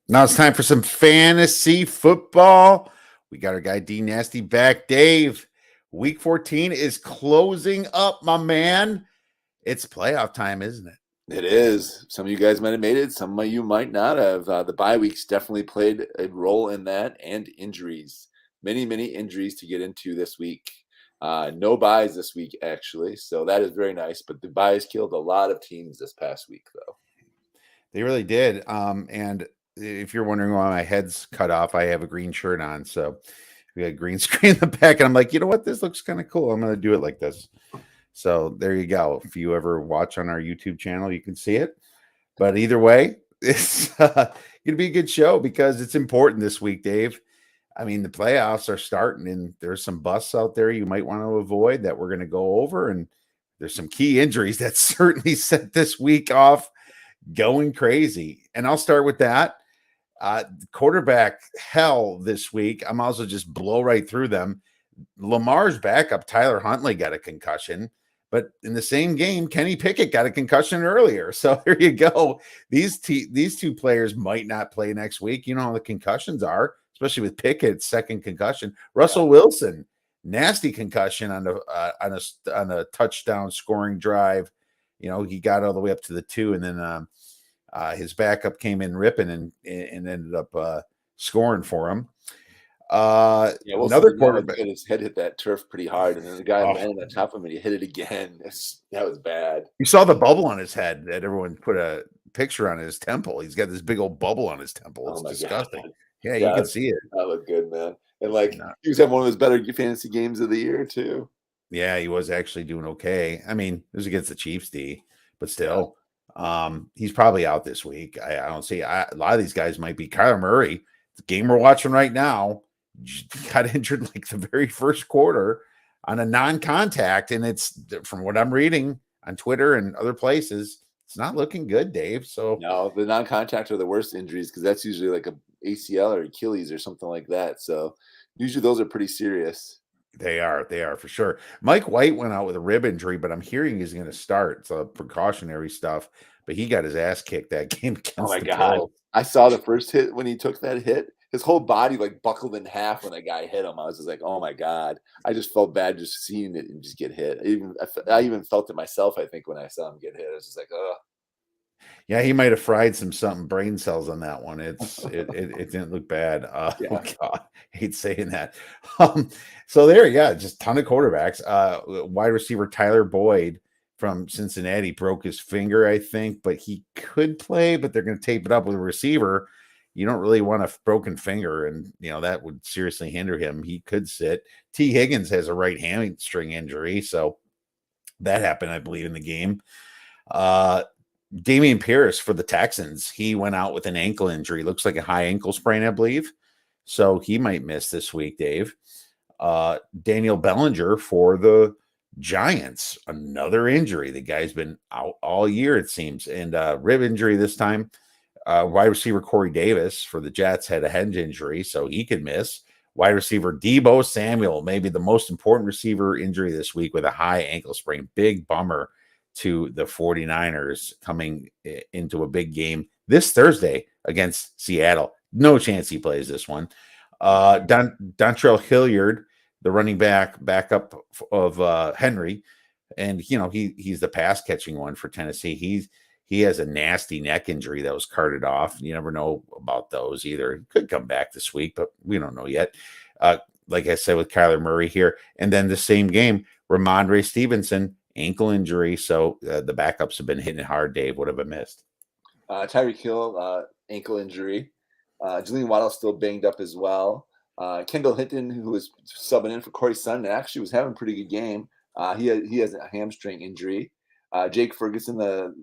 Now it's time for some fantasy football. We got our guy D Nasty back. Dave, week 14 is closing up, my man. It's playoff time, isn't it? It is. Some of you guys might have made it. Some of you might not have. The bye weeks definitely played a role in that, and injuries. Many injuries to get into this week. No buys this week, actually. So that is very nice. But the buys killed a lot of teams this past week, though. They really did. And if you're wondering why my head's cut off, I have a green shirt on. So we got a green screen in the back. And I'm like, you know what? This looks kind of cool. I'm going to do it like this. So there you go. If you ever watch on our YouTube channel, you can see it. But either way, it's going to be a good show because it's important this week, Dave. I mean, the playoffs are starting, and there's some busts out there you might want to avoid that we're going to go over. And there's some key injuries that certainly set this week off going crazy. And I'll start with that. Quarterback hell this week. I'm also just blow right through them. Lamar's backup, Tyler Huntley, got a concussion. But in the same game, Kenny Pickett got a concussion earlier. So there you go. These two players might not play next week. You know how the concussions are, especially with Pickett's second concussion. Russell Wilson, nasty concussion on a touchdown scoring drive. You know, he got all the way up to the 2, and then his backup came in ripping and ended up scoring for him. Another quarterback. His head hit that turf pretty hard, and then the guy landed on top of him and he hit it again. That was bad. You saw the bubble on his head that everyone put a picture on his temple. He's got this big old bubble on his temple. It's disgusting. God. Yeah, you can see it. That looked good, man. And he was having one of his better fantasy games of the year too. Yeah, he was actually doing okay. I mean, it was against the Chiefs, D, but still, he's probably out this week. I don't see. A lot of these guys might be. Kyler Murray, the game we're watching right now, got injured like the very first quarter on a non-contact, and it's, from what I'm reading on Twitter and other places, it's not looking good, Dave. So no, the non-contact are the worst injuries because that's usually like a ACL or Achilles or something like that. So usually those are pretty serious. They are for sure. Mike White went out with a rib injury, but I'm hearing he's going to start. So precautionary stuff, but he got his ass kicked that game against Oh my the God. Bills. I saw the first hit when he took that hit. His whole body buckled in half when that guy hit him. I was just like, oh my God. I just felt bad just seeing it and just get hit. I even felt it myself, I think, when I saw him get hit. I was just like, oh. Yeah, he might have fried something brain cells on that one. It didn't look bad. Yeah. Oh God, I hate saying that. So there, yeah, just ton of quarterbacks. Wide receiver Tyler Boyd from Cincinnati broke his finger, I think, but he could play, but they're going to tape it up with a receiver. You don't really want a broken finger, and that would seriously hinder him. He could sit. T. Higgins has a right hamstring injury, so that happened, I believe, in the game. Damian Pierce for the Texans, he went out with an ankle injury. Looks like a high ankle sprain, I believe. So he might miss this week, Dave. Daniel Bellinger for the Giants, another injury. The guy's been out all year, it seems, and rib injury this time. Wide receiver Corey Davis for the Jets had a head injury, so he could miss. Wide receiver Deebo Samuel, maybe the most important receiver injury this week with a high ankle sprain. Big bummer to the 49ers coming into a big game this Thursday against Seattle. No chance he plays this one. Dontrell Hilliard, the running backup of Henry, and he's the pass catching one for Tennessee. He has a nasty neck injury that was carted off. You never know about those either. He could come back this week, but we don't know yet. Like I said, with Kyler Murray here, and then the same game, Ramondre Stevenson, ankle injury. So the backups have been hitting it hard. Dave, what have I missed? Tyreek Hill, ankle injury. Jalen Waddle still banged up as well. Kendall Hinton, who was subbing in for Corey Sutton, actually was having a pretty good game. He has a hamstring injury. Jake Ferguson, the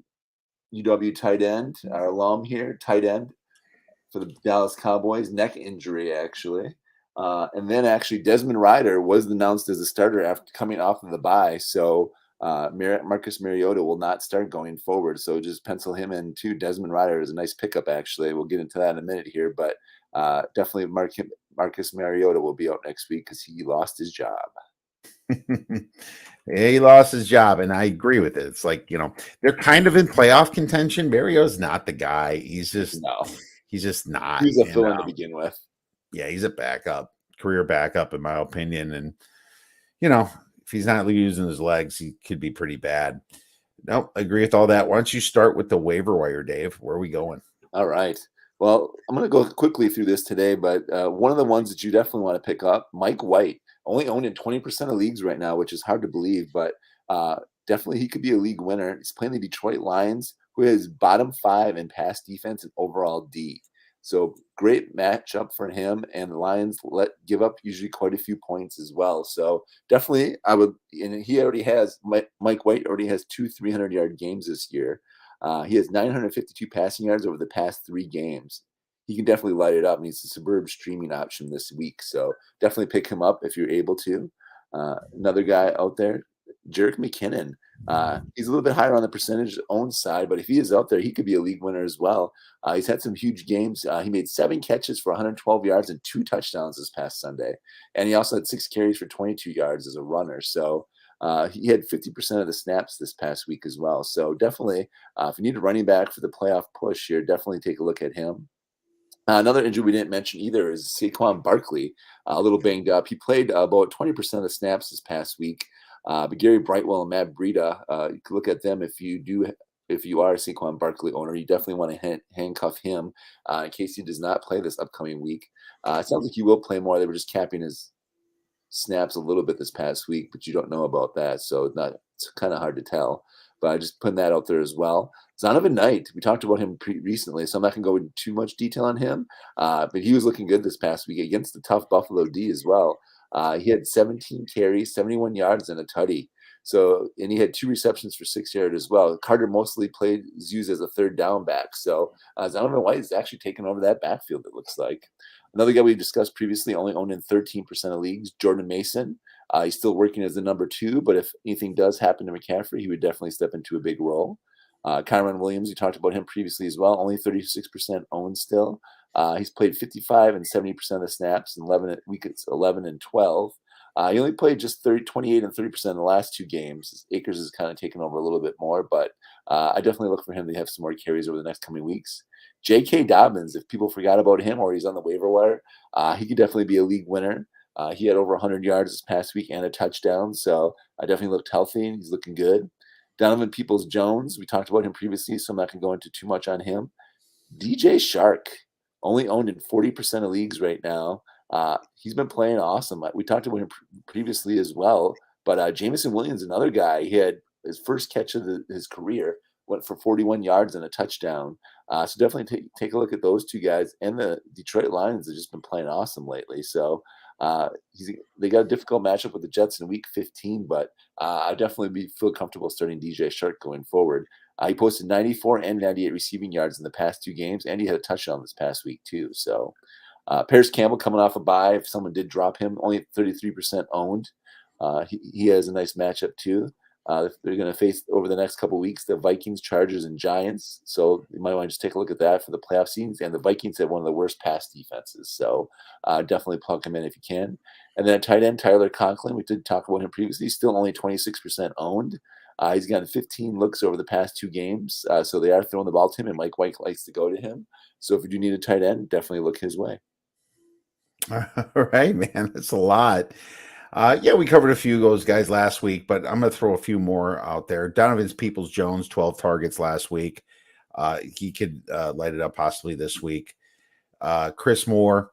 UW tight end, our alum here, tight end for the Dallas Cowboys, neck injury actually. And then actually Desmond Ridder was announced as a starter after coming off of the bye. So Marcus Mariota will not start going forward. So just pencil him in too. Desmond Ridder is a nice pickup, actually. We'll get into that in a minute here, but definitely Marcus Mariota will be out next week because he lost his job. Yeah, he lost his job, and I agree with it. It's like, they're kind of in playoff contention. Mariota's not the guy. He's just He's just not. He was a And fill-in to begin with. yeah, he's a backup, career backup, in my opinion. And, you know, if he's not using his legs, he could be pretty bad. Nope, I agree with all that. Why don't you start with the waiver wire, Dave? Where are we going? All right. Well, I'm going to go quickly through this today, but one of the ones that you definitely want to pick up, Mike White, only owned in 20% of leagues right now, which is hard to believe, but definitely he could be a league winner. He's playing the Detroit Lions, who is bottom 5 in pass defense and overall D. So great matchup for him, and the Lions give up usually quite a few points as well. So definitely, I would. And he already has Mike White already has 2 300-yard games this year. He has 952 passing yards over the past 3 games. He can definitely light it up, and he's a superb streaming option this week. So definitely pick him up if you're able to. Another guy out there, Jerick McKinnon. He's a little bit higher on the percentage owned side, but if he is out there, he could be a league winner as well. He's had some huge games. He made 7 catches for 112 yards and 2 touchdowns this past Sunday. And he also had 6 carries for 22 yards as a runner. So he had 50% of the snaps this past week as well. So definitely, if you need a running back for the playoff push here, definitely take a look at him. Another injury we didn't mention either is Saquon Barkley, a little banged up. He played about 20% of the snaps this past week. But Gary Brightwell and Matt Breida, you can look at them if you are a Saquon Barkley owner. You definitely want to handcuff him in case he does not play this upcoming week. It sounds like he will play more. They were just capping his snaps a little bit this past week, but you don't know about that, so it's kind of hard to tell. But I just putting that out there as well. Zonovan Knight, we talked about him recently, so I'm not going to go into too much detail on him. But he was looking good this past week against the tough Buffalo D as well. He had 17 carries, 71 yards, and a tutty. So, and he had 2 receptions for 6 yards as well. Carter mostly is used as a third down back. So Zonovan White is actually taking over that backfield, it looks like. Another guy we discussed previously, only owned in 13% of leagues, Jordan Mason. He's still working as the number 2, but if anything does happen to McCaffrey, he would definitely step into a big role. Kyron Williams, we talked about him previously as well, only 36% owned still. He's played 55 and 70% of the snaps in weeks 11 and 12. He only played just 28 and 30% in the last 2 games. Akers has kind of taken over a little bit more, but I definitely look for him to have some more carries over the next coming weeks. J.K. Dobbins, if people forgot about him or he's on the waiver wire, he could definitely be a league winner. He had over 100 yards this past week and a touchdown, so I definitely looked healthy. He's looking good. Donovan Peoples-Jones, we talked about him previously, so I'm not going to go into too much on him. DJ Shark, only owned in 40% of leagues right now. He's been playing awesome. We talked about him previously as well, but Jameson Williams, another guy, he had his first catch of his career, went for 41 yards and a touchdown. So definitely take a look at those 2 guys. And the Detroit Lions have just been playing awesome lately. So they got a difficult matchup with the Jets in week 15, but I definitely feel comfortable starting DJ Shark going forward. He posted 94 and 98 receiving yards in the past 2 games, and he had a touchdown this past week too. So Paris Campbell coming off a bye. If someone did drop him, only 33% owned. He has a nice matchup too. They're going to face over the next couple of weeks the Vikings, Chargers, and Giants. So you might want to just take a look at that for the playoff scenes. And the Vikings have one of the worst pass defenses. So definitely plug him in if you can. And then at tight end, Tyler Conklin. We did talk about him previously. Still only 26% owned. He's gotten 15 looks over the past 2 games. So they are throwing the ball to him, and Mike White likes to go to him. So if you do need a tight end, definitely look his way. All right, man. That's a lot. Yeah, we covered a few of those guys last week, but I'm going to throw a few more out there. Donovan's Peoples-Jones, 12 targets last week. He could light it up possibly this week. Chris Moore,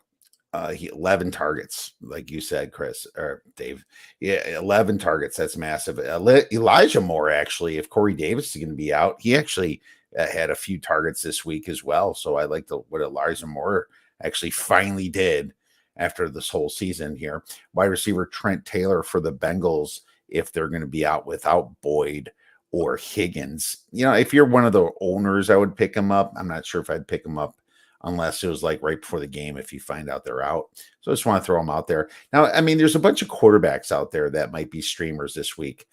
11 targets, like you said, Chris or Dave. Yeah, 11 targets. That's massive. Elijah Moore, actually, if Corey Davis is going to be out, he actually had a few targets this week as well. So I like what Elijah Moore actually finally did after this whole season here. Wide receiver Trent Taylor for the Bengals, if they're going to be out without Boyd or Higgins. You know, if you're one of the owners, I would pick him up. I'm not sure if I'd pick him up unless it was like right before the game if you find out they're out. So I just want to throw them out there. Now, I mean, there's a bunch of quarterbacks out there that might be streamers this week.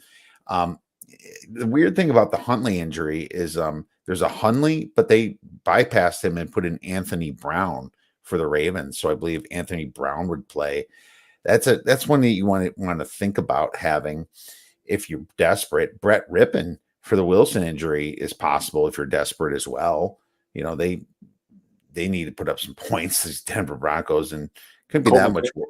The weird thing about the Huntley injury is there's a Huntley, but they bypassed him and put in Anthony Brown for the Ravens. So I believe Anthony Brown would play. That's one that you want to think about having if you're desperate. Brett Rippon for the Wilson injury is possible if you're desperate as well. You know, they they need to put up some points. These Denver Broncos, and couldn't be Colt that McCoy. much more.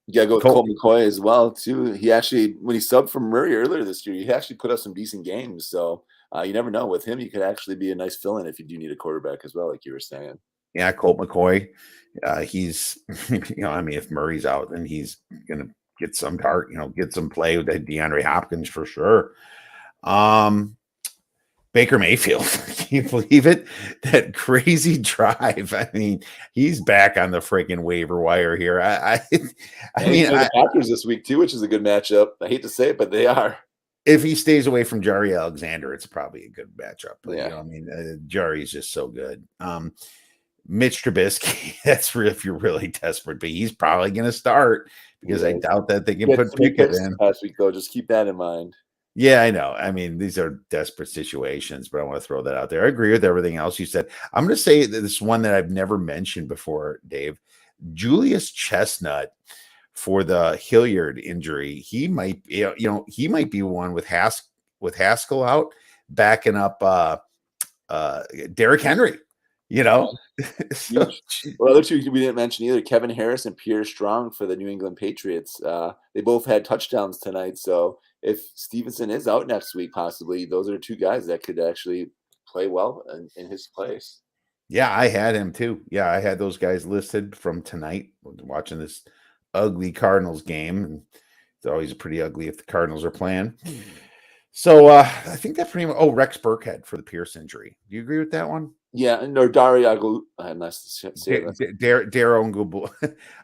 You gotta go with Colt McCoy as well too. He actually, when he subbed from Murray earlier this year, he actually put up some decent games. So you never know. With him, he could actually be a nice fill-in if you do need a quarterback as well, like you were saying. Yeah, Colt McCoy. He's, I mean, if Murray's out, then he's gonna get some get some play with that DeAndre Hopkins for sure. Baker Mayfield, can you believe it? That crazy drive. I mean, he's back on the freaking waiver wire here. I mean, the Packers this week too, which is a good matchup. I hate to say it, but they are. If he stays away from Jari Alexander, it's probably a good matchup. Yeah, I mean, Jari's just so good. Mitch Trubisky, that's if you're really desperate, but he's probably going to start because I doubt that they can put Pickett in. Last week, though, just keep that in mind. Yeah, I know. I mean, these are desperate situations, but I want to throw that out there. I agree with everything else you said. I'm going to say this one that I've never mentioned before, Dave. Julius Chestnut for the Hilliard injury. He might, he might be one with Haskell out, backing up Derrick Henry. So, well, other two we didn't mention either, Kevin Harris and Pierre Strong for the New England Patriots. They both had touchdowns tonight. So if Stevenson is out next week, possibly, those are two guys that could actually play well in his place. Yeah, I had him too. Yeah, I had those guys listed from tonight, watching this ugly Cardinals game. And it's always pretty ugly if the Cardinals are playing. So I think that pretty much. Oh, Rex Burkhead for the Pierce injury. Do you agree with that one? Yeah, and or Dario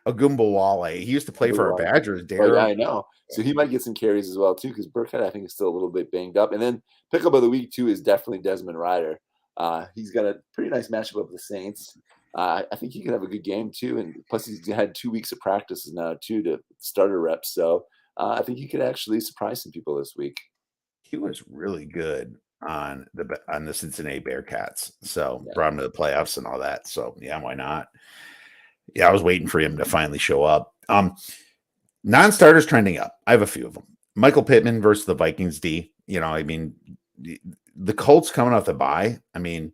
Agumbawale. He used to play for our Badgers. Oh, yeah, I know. So he might get some carries as well too, because Burkhead I think is still a little bit banged up. And then pickup of the week too is definitely Desmond Ridder. He's got a pretty nice matchup with the Saints. I think he could have a good game too, and plus he's had 2 weeks of practices now too to starter reps. So I think he could actually surprise some people this week. He was really good on the Cincinnati Bearcats. So brought him to the playoffs and all that. So yeah, why not? Yeah, I was waiting for him to finally show up. Non-starters trending up. I have a few of them. Michael Pittman versus the Vikings D. I mean, the Colts coming off the bye. I mean,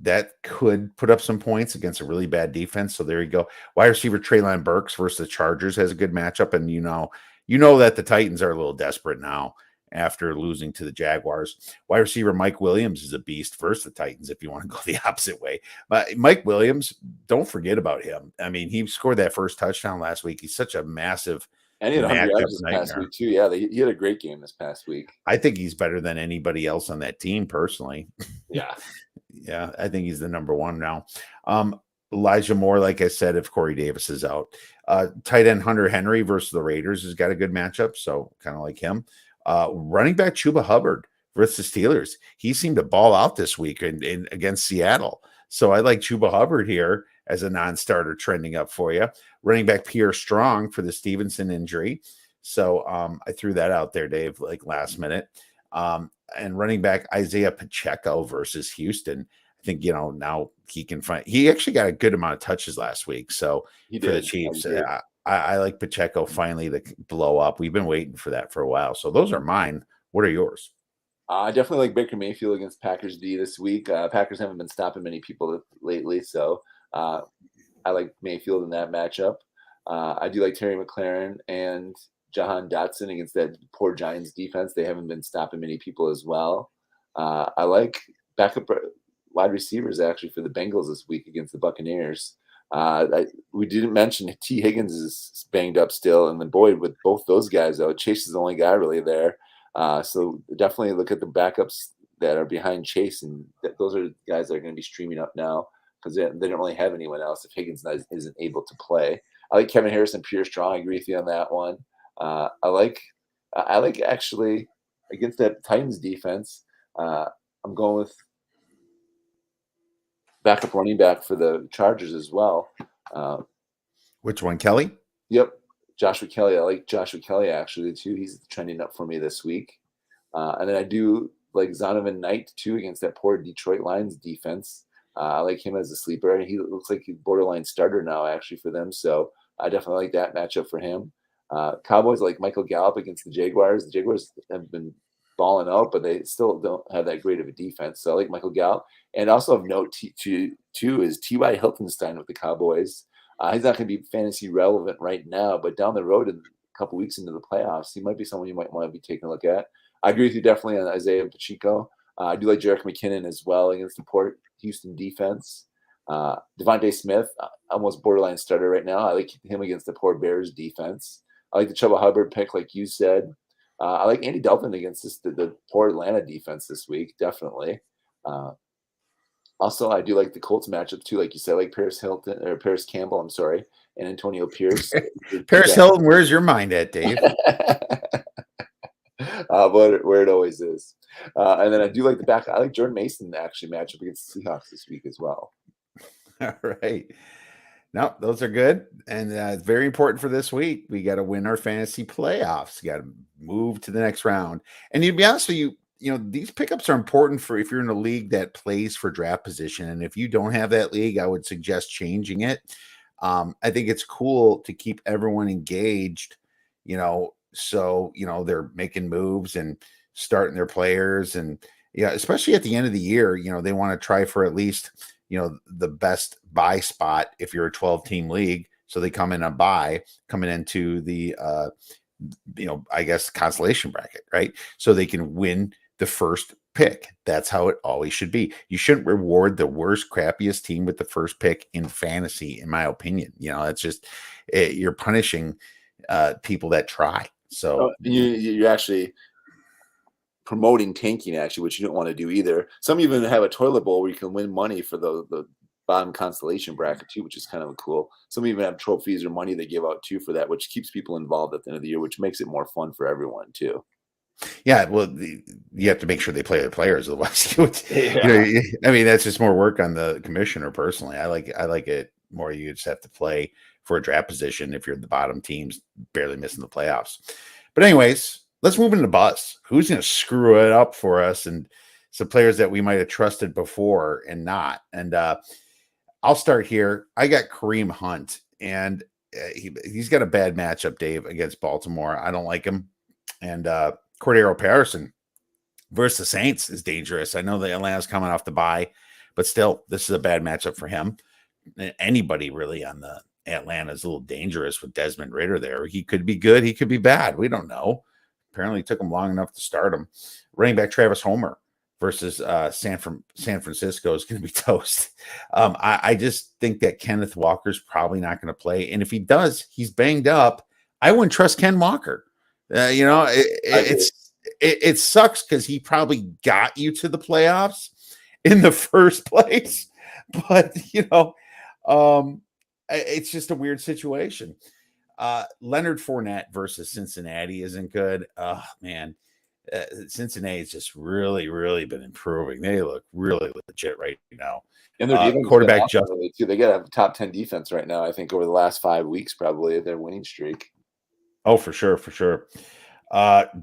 that could put up some points against a really bad defense. So there you go. Wide receiver Treylon Burks versus the Chargers has a good matchup. And you know that the Titans are a little desperate now after losing to the Jaguars. Wide receiver Mike Williams is a beast versus the Titans if you want to go the opposite way. But Mike Williams, don't forget about him. I mean, he scored that first touchdown last week. He's such a massive and he had 100 yards this past week too. Yeah, he had a great game this past week. I think he's better than anybody else on that team personally. Yeah. Yeah, I think he's the number one now. Elijah Moore, like I said, if Corey Davis is out. Tight end Hunter Henry versus the Raiders has got a good matchup, so kind of like him. Running back Chuba Hubbard versus the Steelers. He seemed to ball out this week in against Seattle. So I like Chuba Hubbard here as a non-starter trending up for you. Running back Pierre Strong for the Stevenson injury. So I threw that out there, Dave, like last minute. And running back Isaiah Pacheco versus Houston. I think, now he can he actually got a good amount of touches last week. So for the Chiefs, I like Pacheco finally to blow up. We've been waiting for that for a while. So those are mine. What are yours? I definitely like Baker Mayfield against Packers D this week. Packers haven't been stopping many people lately. So I like Mayfield in that matchup. I do like Terry McLaurin and Jahan Dotson against that poor Giants defense. They haven't been stopping many people as well. I like backup wide receivers actually for the Bengals this week against the Buccaneers. We didn't mention T. Higgins is banged up still, and then boy, with both those guys though, Chase is the only guy really there. So definitely look at the backups that are behind Chase, and those are guys that are going to be streaming up now because they don't really have anyone else if Higgins isn't able to play. I like Kevin Harris and Pierre Strong. I agree with you on that one. I like actually against that Titans defense. I'm going with backup running back for the Chargers as well. Which one, Kelly? Yep, Joshua Kelly. I like Joshua Kelly actually too. He's trending up for me this week. And then I do like Zonovan Knight too against that poor Detroit Lions defense. I like him as a sleeper. He looks like he's borderline starter now actually for them. So I definitely like that matchup for him. Cowboys like Michael Gallup against the Jaguars. The Jaguars have been balling out, but they still don't have that great of a defense. So I like Michael Gallup. And also of note too is T.Y. Hiltonstein with the Cowboys. He's not going to be fantasy relevant right now, but down the road in a couple weeks into the playoffs, he might be someone you might want to be taking a look at. I agree with you definitely on Isaiah Pacheco. I do like Jerick McKinnon as well against the Port Houston defense. Devontae Smith, almost borderline starter right now. I like him against the poor Bears defense. I like the Chuba Hubbard pick, like you said. I like Andy Dalton against the poor Atlanta defense this week, definitely. Also, I do like the Colts matchup too, like you said, like Paris Campbell, I'm sorry, and Antonio Pierce. Paris Hilton, where's your mind at, Dave? Where it always is. And then I do like the back. I like Jordan Mason actually matchup against the Seahawks this week as well. All right. No, those are good. And it's very important for this week. We got to win our fantasy playoffs. You got to move to the next round. And to be honest with you, these pickups are important for if you're in a league that plays for draft position. And if you don't have that league, I would suggest changing it. I think it's cool to keep everyone engaged, so, they're making moves and starting their players. And, especially at the end of the year, they want to try for at least, the best buy spot if you're a 12-team league. So they come in a buy coming into the, I guess, consolation bracket, right? So they can win the first pick. That's how it always should be. You shouldn't reward the worst, crappiest team with the first pick in fantasy, in my opinion. It's just you're punishing people that try. So you're actually promoting tanking, actually, which you don't want to do either. Some even have a toilet bowl where you can win money for the bottom constellation bracket too, which is kind of cool. Some even have trophies or money they give out too for that, which keeps people involved at the end of the year, which makes it more fun for everyone too. Yeah, well, you have to make sure they play their players, otherwise, I mean, that's just more work on the commissioner. Personally, I like it more. You just have to play for a draft position if you're the bottom teams, barely missing the playoffs. But anyways, let's move into bus. Who's going to screw it up for us? And some players that we might have trusted before and not. And I'll start here. I got Kareem Hunt, and he's got a bad matchup, Dave, against Baltimore. I don't like him. And Cordero Patterson versus the Saints is dangerous. I know that Atlanta's coming off the bye, but still, this is a bad matchup for him. Anybody really on the Atlanta is a little dangerous with Desmond Ridder there. He could be good. He could be bad. We don't know. Apparently it took him long enough to start him. Running back Travis Homer versus San Francisco is going to be toast. I just think that Kenneth Walker's probably not going to play. And if he does, he's banged up. I wouldn't trust Ken Walker. It sucks because he probably got you to the playoffs in the first place, but it's just a weird situation. Leonard Fournette versus Cincinnati isn't good. Oh man, Cincinnati's just really, really been improving. They look really legit right now. And their quarterback Justin too. They got a top 10 defense right now. I think over the last 5 weeks, probably their winning streak. Oh, for sure.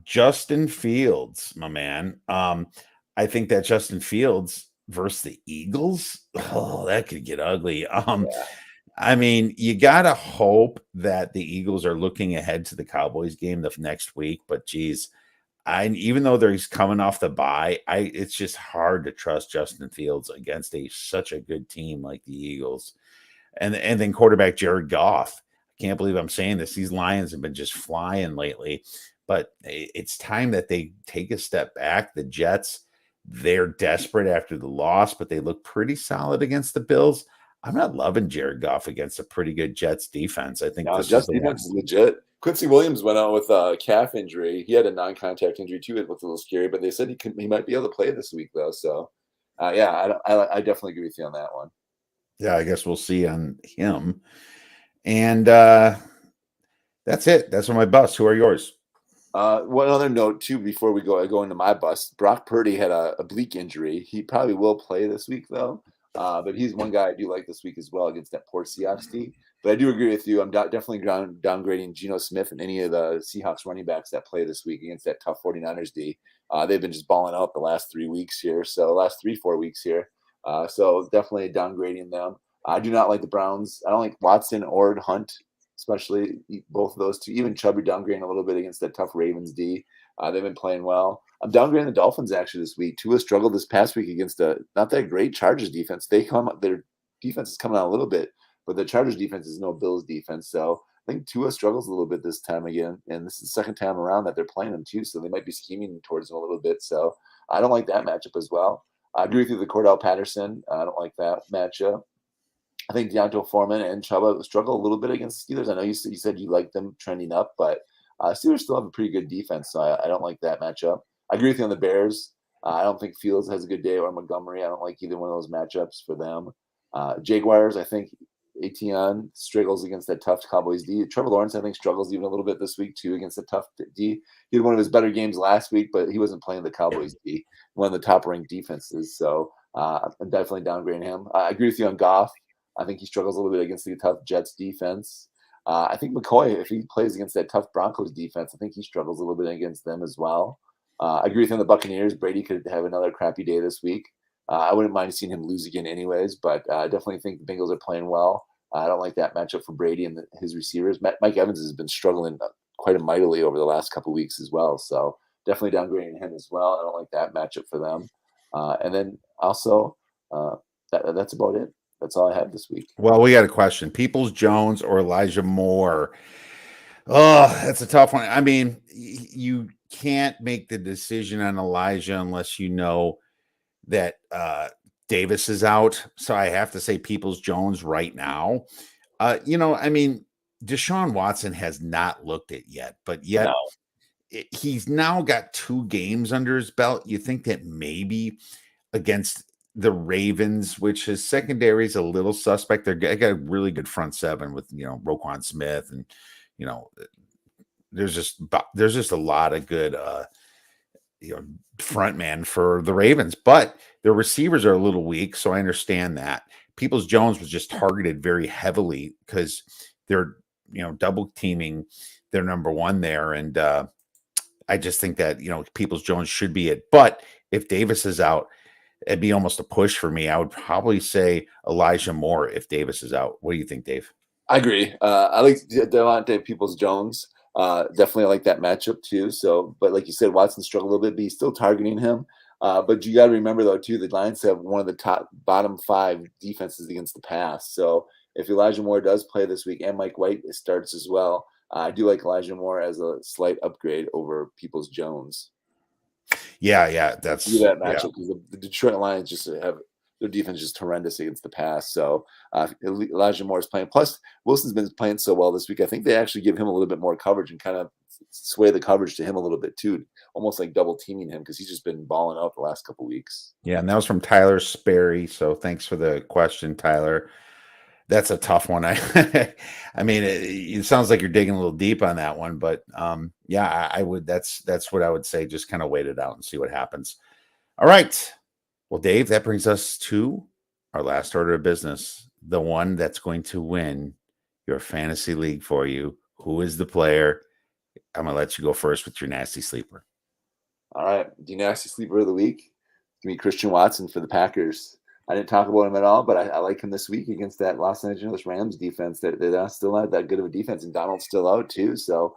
Justin Fields, my man. I think that Justin Fields versus the Eagles, that could get ugly. I mean, you gotta hope that the Eagles are looking ahead to the Cowboys game the next week, but geez, even though he's coming off the bye, it's just hard to trust Justin Fields against such a good team like the Eagles. And then quarterback Jared Goff. Can't believe I'm saying this. These Lions have been just flying lately, but it's time that they take a step back. The Jets, they're desperate after the loss, but they look pretty solid against the Bills. I'm not loving Jared Goff against a pretty good Jets defense. I think this Jets defense is legit. Quincy Williams went out with a calf injury. He had a non-contact injury too. It looked a little scary, but they said he might be able to play this week though. So, I definitely agree with you on that one. Yeah, I guess we'll see on him. And that's it. That's on my bus. Who are yours? One other note too, before we go into my bus, Brock Purdy had a oblique injury. He probably will play this week though. But he's one guy I do like this week as well against that poor Seahawks team. But I do agree with you. I'm definitely downgrading Geno Smith and any of the Seahawks running backs that play this week against that tough 49ers D. They've been just balling out the last 3 weeks here. So the last 3-4 weeks here. So definitely downgrading them. I do not like the Browns. I don't like Watson or Hunt, especially both of those two. Even Chubb downgrading a little bit against that tough Ravens D. They've been playing well. I'm downgrading the Dolphins actually this week. Tua struggled this past week against a not that great Chargers defense. Their defense is coming out a little bit, but the Chargers defense is no Bills defense. So I think Tua struggles a little bit this time again, and this is the second time around that they're playing him too. So they might be scheming towards him a little bit. So I don't like that matchup as well. I agree with you, the Cordell Patterson. I don't like that matchup. I think Deontay Foreman and Chuba struggle a little bit against the Steelers. I know you said you like them trending up, but Steelers still have a pretty good defense, so I don't like that matchup. I agree with you on the Bears. I don't think Fields has a good day or Montgomery. I don't like either one of those matchups for them. Jaguars, I think Etienne struggles against that tough Cowboys D. Trevor Lawrence, I think, struggles even a little bit this week, too, against the tough D. He had one of his better games last week, but he wasn't playing the Cowboys D, one of the top-ranked defenses. So I'm definitely downgrading him. I agree with you on Goff. I think he struggles a little bit against the tough Jets defense. I think McCoy, if he plays against that tough Broncos defense, I think he struggles a little bit against them as well. I agree with him on the Buccaneers. Brady could have another crappy day this week. I wouldn't mind seeing him lose again anyways, but I definitely think the Bengals are playing well. I don't like that matchup for Brady and his receivers. Mike Evans has been struggling quite mightily over the last couple of weeks as well, so definitely downgrading him as well. I don't like that matchup for them. And then also, that's about it. That's all I have this week. Well, we got a question. Peoples-Jones or Elijah Moore? Oh, that's a tough one. I mean, you can't make the decision on Elijah unless you know that Davis is out. So I have to say Peoples-Jones right now. I mean, Deshaun Watson has not looked it yet, but yet he's now got 2 games under his belt. You think that maybe against the Ravens, which his secondary is a little suspect. They got a really good front seven with, Roquan Smith, and, there's just a lot of good, front man for the Ravens, but their receivers are a little weak. So I understand that. Peoples-Jones was just targeted very heavily because they're, double teaming their number one there. And I just think that, Peoples-Jones should be it. But if Davis is out, it'd be almost a push for me. I would probably say Elijah Moore if Davis is out. What do you think, Dave? I agree. I like Devontae Peoples-Jones. Definitely like that matchup too. So, but like you said, Watson struggled a little bit, but he's still targeting him. But you got to remember though too, the Lions have one of the bottom 5 defenses against the pass. So if Elijah Moore does play this week and Mike White starts as well, I do like Elijah Moore as a slight upgrade over Peoples-Jones. Yeah, that's that matchup because the Detroit Lions just have their defense just horrendous against the pass. So Elijah Moore is playing. Plus, Wilson's been playing so well this week. I think they actually give him a little bit more coverage and kind of sway the coverage to him a little bit too, almost like double teaming him because he's just been balling out the last couple of weeks. Yeah, and that was from Tyler Sperry. So thanks for the question, Tyler. That's a tough one. I mean, it sounds like you're digging a little deep on that one, but yeah, I would. That's what I would say. Just kind of wait it out and see what happens. All right. Well, Dave, that brings us to our last order of business, the one that's going to win your fantasy league for you. Who is the player? I'm going to let you go first with your nasty sleeper. All right. The nasty sleeper of the week, give me Christian Watson for the Packers. I didn't talk about him at all, but I like him this week against that Los Angeles Rams defense. They're still not that good of a defense, and Donald's still out too. So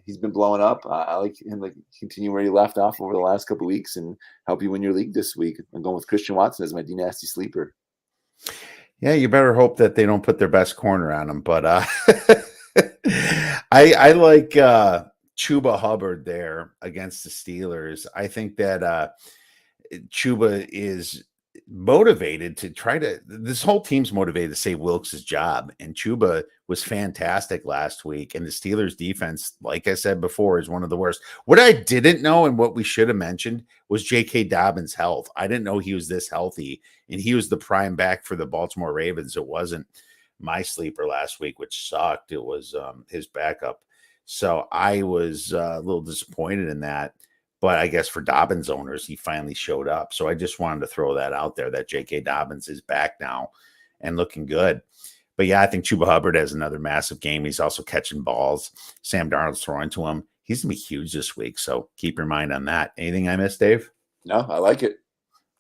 he's been blowing up. I like him to continue where he left off over the last couple of weeks and help you win your league this week. I'm going with Christian Watson as my D-Nasty sleeper. Yeah, you better hope that they don't put their best corner on him. But I like Chuba Hubbard there against the Steelers. I think that Chuba is motivated to this whole team's motivated to save Wilkes' job, and Chuba was fantastic last week, and the Steelers defense, like I said before, is one of the worst. What I didn't know and what we should have mentioned was J.K. Dobbins' health. I didn't know he was this healthy, and he was the prime back for the Baltimore Ravens. It wasn't my sleeper last week, which sucked. It was his backup. So I was a little disappointed in that. But I guess for Dobbins owners, he finally showed up. So I just wanted to throw that out there that J.K. Dobbins is back now and looking good. But yeah, I think Chuba Hubbard has another massive game. He's also catching balls. Sam Darnold's throwing to him. He's going to be huge this week. So keep your mind on that. Anything I missed, Dave? No, I like it.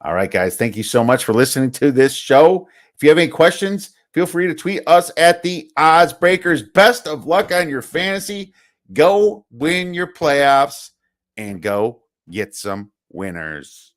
All right, guys. Thank you so much for listening to this show. If you have any questions, feel free to tweet us at the Odds Breakers. Best of luck on your fantasy. Go win your playoffs. And go get some winners.